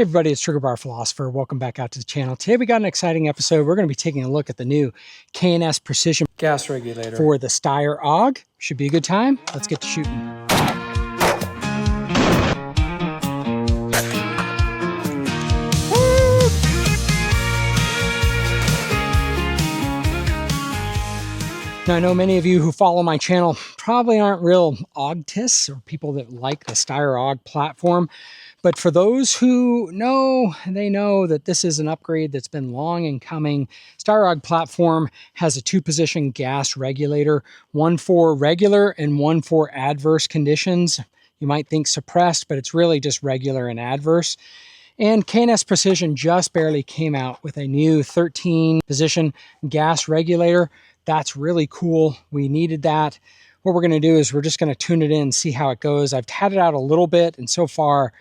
Hey everybody, it's Trigger Bar Philosopher. Welcome back out to the channel. Today we got an exciting episode. We're going to be taking a look at the new KNS Precision gas regulator for the Steyr AUG. Should be a good time. Let's get to shooting. Now, I know many of you who follow my channel probably aren't real AUGtists or people that like the Steyr AUG platform. But for those who know, they know that this is an upgrade that's been long in coming. Steyr AUG platform has a two-position gas regulator, one for regular and one for adverse conditions. You might think suppressed, but it's really just regular and adverse. And KNS Precision just barely came out with a new 13-position gas regulator. That's really cool. We needed that. What we're going to do is we're just going to tune it in, see how it goes. I've had it out a little bit, and so far,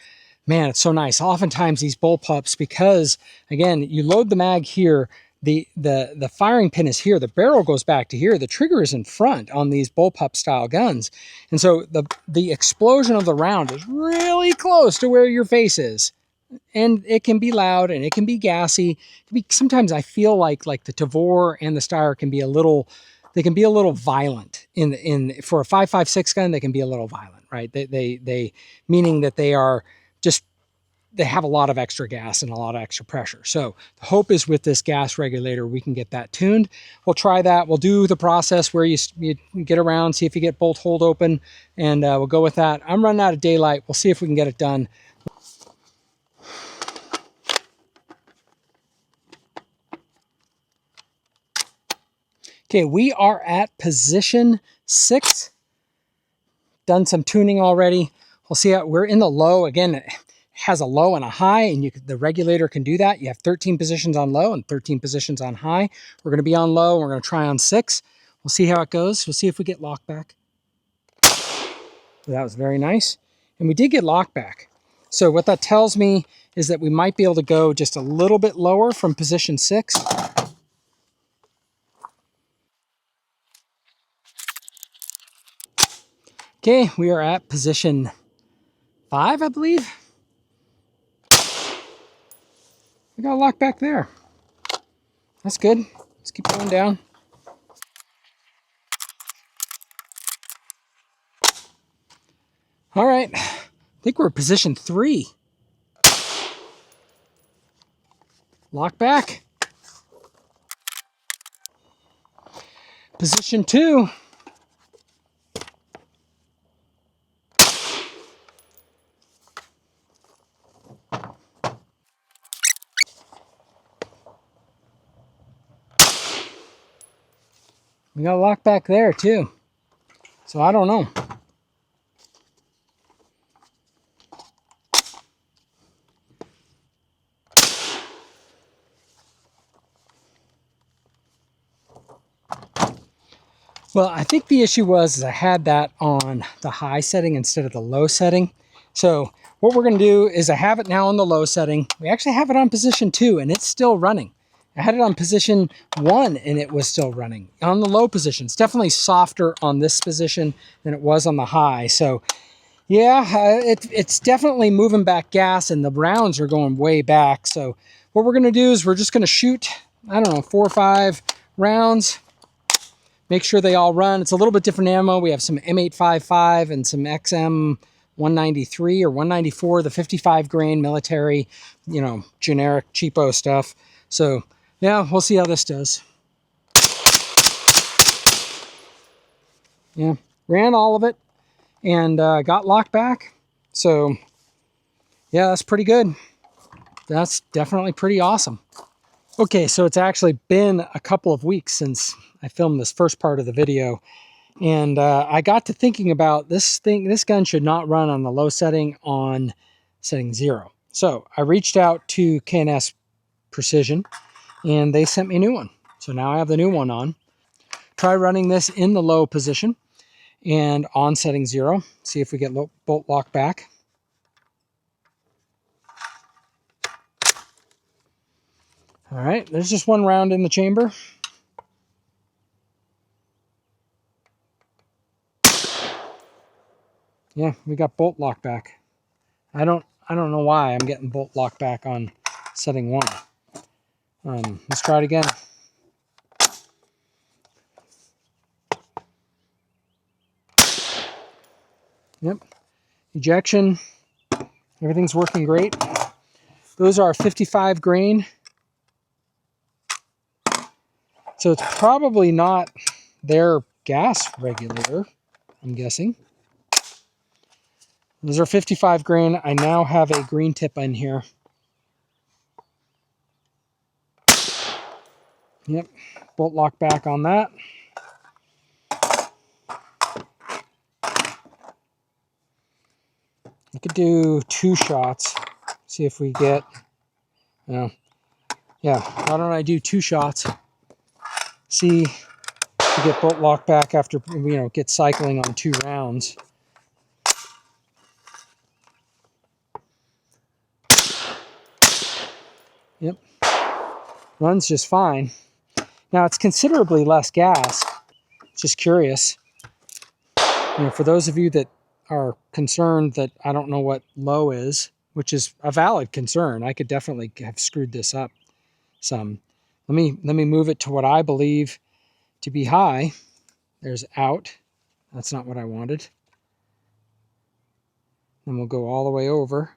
man, it's so nice. Oftentimes these bullpups, because again, you load the mag here, the firing pin is here, the barrel goes back to here, the trigger is in front on these bullpup style guns. And so the explosion of the round is really close to where your face is. And it can be loud and it can be gassy. It can be, sometimes I feel like the Tavor and the Steyr can be a little, they can be a little violent for a 5.56 gun. They can be a little violent, right? They meaning that they are just, they have a lot of extra gas and a lot of extra pressure. So the hope is with this gas regulator, we can get that tuned. We'll try that. We'll do the process where you get around, see if you get bolt hold open, and we'll go with that. I'm running out of daylight. We'll see if we can get it done. Okay, we are at position 6. Done some tuning already. We'll see how we're in the low. Again, it has a low and a high, and the regulator can do that. You have 13 positions on low and 13 positions on high. We're going to be on low, and we're going to try on 6. We'll see how it goes. We'll see if we get locked back. That was very nice. And we did get locked back. So what that tells me is that we might be able to go just a little bit lower from position 6. Okay, we are at position 5, I believe. We got a lock back there. That's good. Let's keep going down. All right, I think we're at position 3. Lock back. Position 2. We got a lock back there too. So I don't know. Well, I think the issue was I had that on the high setting instead of the low setting. So what we're going to do is I have it now on the low setting. We actually have it on position 2 and it's still running. I had it on position 1 and it was still running. On the low position, it's definitely softer on this position than it was on the high. So yeah, it's definitely moving back gas and the rounds are going way back. So what we're going to do is we're just going to shoot, I don't know, 4 or 5 rounds. Make sure they all run. It's a little bit different ammo. We have some M855 and some XM193 or 194, the 55 grain military, you know, generic cheapo stuff. So yeah, we'll see how this does. Yeah, ran all of it and got locked back. So yeah, that's pretty good. That's definitely pretty awesome. Okay, so it's actually been a couple of weeks since I filmed this first part of the video, and I got to thinking about this thing. This gun should not run on the low setting on setting 0. So I reached out to KNS Precision, and they sent me a new one. So now I have the new one on. Try running this in the low position and on setting 0. See if we get bolt lock back. All right, there's just one round in the chamber. Yeah, we got bolt lock back. I don't I don't know why I'm getting bolt lock back on setting 1. Let's try it again. Yep. Ejection. Everything's working great. Those are 55 grain. So it's probably not their gas regulator, I'm guessing. Those are 55 grain. I now have a green tip in here. Yep, bolt lock back on that. I could do 2 shots. See if we get, yeah, why don't I do 2 shots? See if we get bolt lock back after, get cycling on 2 rounds. Yep, runs just fine. Now it's considerably less gas. Just curious. For those of you that are concerned that I don't know what low is, which is a valid concern, I could definitely have screwed this up some. Let me move it to what I believe to be high. There's out. That's not what I wanted. Then we'll go all the way over.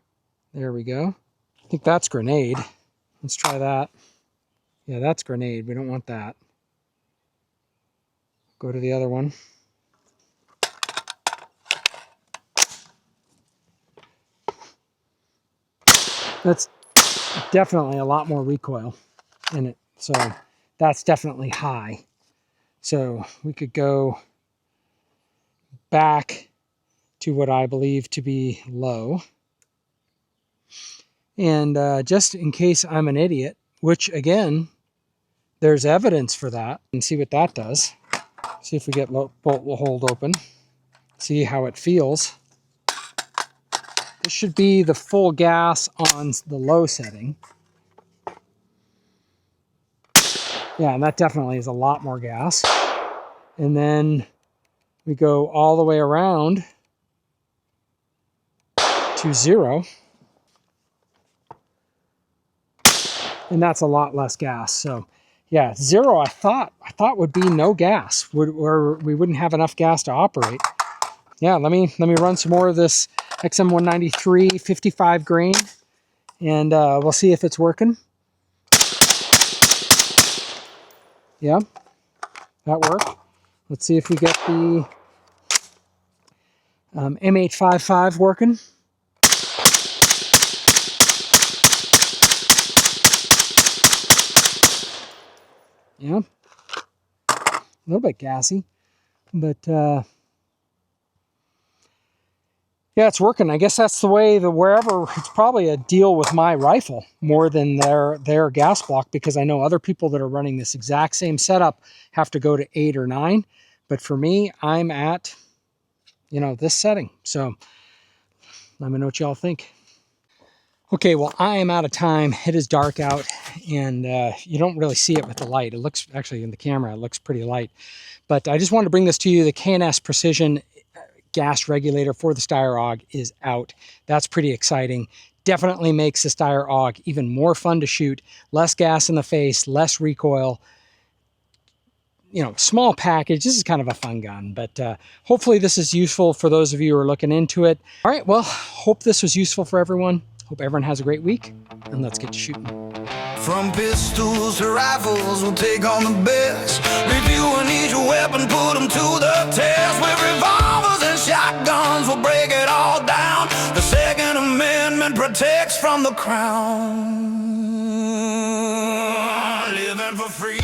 There we go. I think that's grenade. Let's try that. Yeah, that's grenade. We don't want that. Go to the other one. That's definitely a lot more recoil in it. So that's definitely high. So we could go back to what I believe to be low. And just in case I'm an idiot, which again, there's evidence for that, and see what that does. See if we get bolt will hold open. See how it feels. This should be the full gas on the low setting. Yeah, and that definitely is a lot more gas. And then we go all the way around to 0. And that's a lot less gas. So yeah, 0 I thought would be no gas, or we wouldn't have enough gas to operate. Yeah, let me run some more of this XM193 55 grain, and we'll see if it's working. Yeah, that worked. Let's see if we get the M855 working. Yeah, a little bit gassy, but yeah, it's working. I guess that's the way wherever, it's probably a deal with my rifle more than their gas block, because I know other people that are running this exact same setup have to go to 8 or 9. But for me, I'm at, this setting. So let me know what y'all think. Okay, well, I am out of time. It is dark out, and you don't really see it with the light. It looks, actually in the camera, it looks pretty light. But I just wanted to bring this to you. The KNS Precision gas regulator for the Steyr AUG is out. That's pretty exciting. Definitely makes the Steyr AUG even more fun to shoot. Less gas in the face, less recoil. Small package. This is kind of a fun gun, but hopefully this is useful for those of you who are looking into it. All right, well, hope this was useful for everyone. Hope everyone has a great week, and let's get to shooting. From pistols to rifles, we'll take on the best. Reviewing each weapon, put them to the test. With revolvers and shotguns, we'll break it all down. The Second Amendment protects from the crown. Living for free.